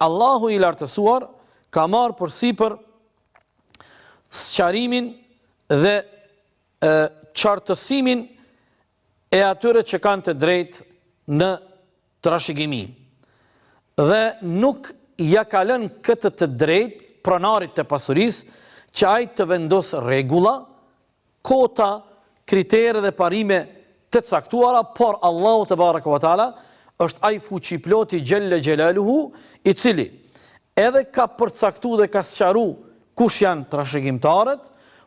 Allahu i lartësuar ka marrë përsipër sqarimin dhe qartësimin e atyre që kanë të drejtë në trashëgimi. Dhe nuk ja ka lënë këtë të drejtë pronarit të pasurisë që ai të vendos rregulla, kota, kritere dhe parime të caktuara, por Allahu te baraka ve taala është ai fuqiploti xhelle xhelaluhu, i cili edhe ka përcaktuar dhe ka sqaruar kush janë trashëgimtarët,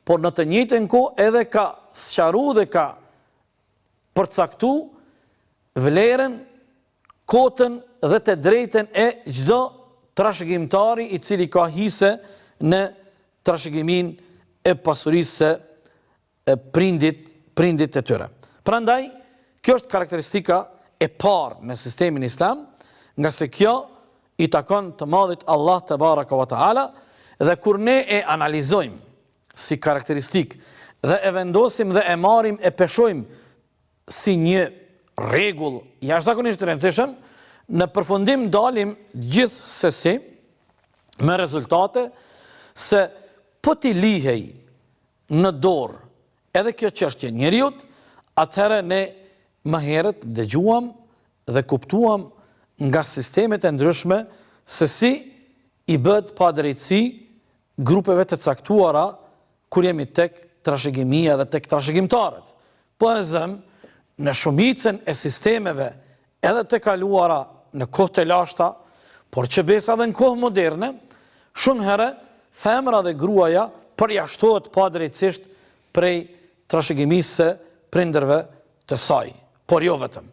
por në të njëjtën kohë edhe ka sqaruar dhe ka përcaktuar vlerën, kotën dhe të drejtën e çdo trashëgimtari i cili ka hise në trashëgimin e pasurisë së prindit të tyre. Prandaj, kjo është karakteristika e parë në sistemin islam, nga se kjo i takon të madhit Allah te baraka ve taala, dhe kur ne e analizojmë si karakteristikë dhe e vendosim dhe e marrim e peshojmë si një rregull jashtëzakonisht të rëndësishëm, në përfundim dalim gjithsesi me rezultate se po t'i lihej në dorë edhe kjo çështje njeriut, atëherë ne më herët dëgjuam dhe kuptuam nga sistemet e ndryshme se si i bëhet padrejtësi grupeve të caktuara kur jemi tek trashëgimia dhe tek trashëgimtarët. Po e zëm, në shumicën e sistemeve edhe të kaluara në kohë të lashta, por që besa dhe në kohë moderne, shumë herë femra dhe gruaja përjashtohet padrejtësisht prej trashëgimisë së prindërve të saj, por jo vetëm.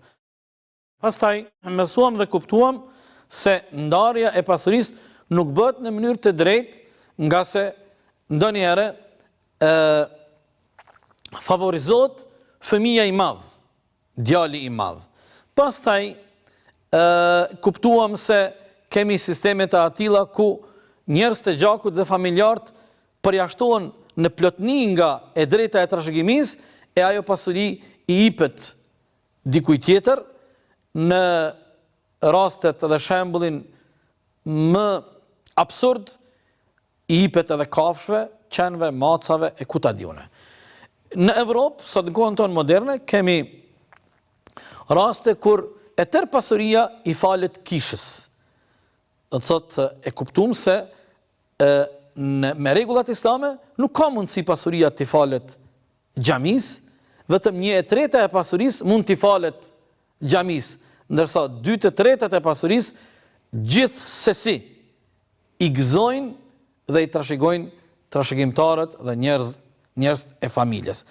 Pastaj mësuam dhe kuptuam se ndarja e pasurisë nuk bëhet në mënyrë të drejtë, nga se ndonjëherë favorizohet fëmia i madh, djali i madh. Pastaj kuptuam se kemi sisteme të atilla ku njerëz të gjakut dhe familjarët përjashtohen në plotni nga e drejta e trashëgimisë, e ajo pasuri i jepet dikujt tjetër, në rastet dhe shembullin më absurd i jepet edhe kafshëve, qenve, macave e ku ta diune. Në Evropë, sot në kohën tonë moderne, kemi raste kur e tërë pasuria i falet kishës. Do të thotë e kuptuam se me rregullat islame nuk ka mundësi pasuria t'i falet xhamis, vetëm 1/3 e pasurisë mund t'i falet xhamis, ndërsa 2/3 e pasurisë gjithsesi i gëzojnë dhe i trashëgojnë trashëgimtarët dhe njerëz e familjes.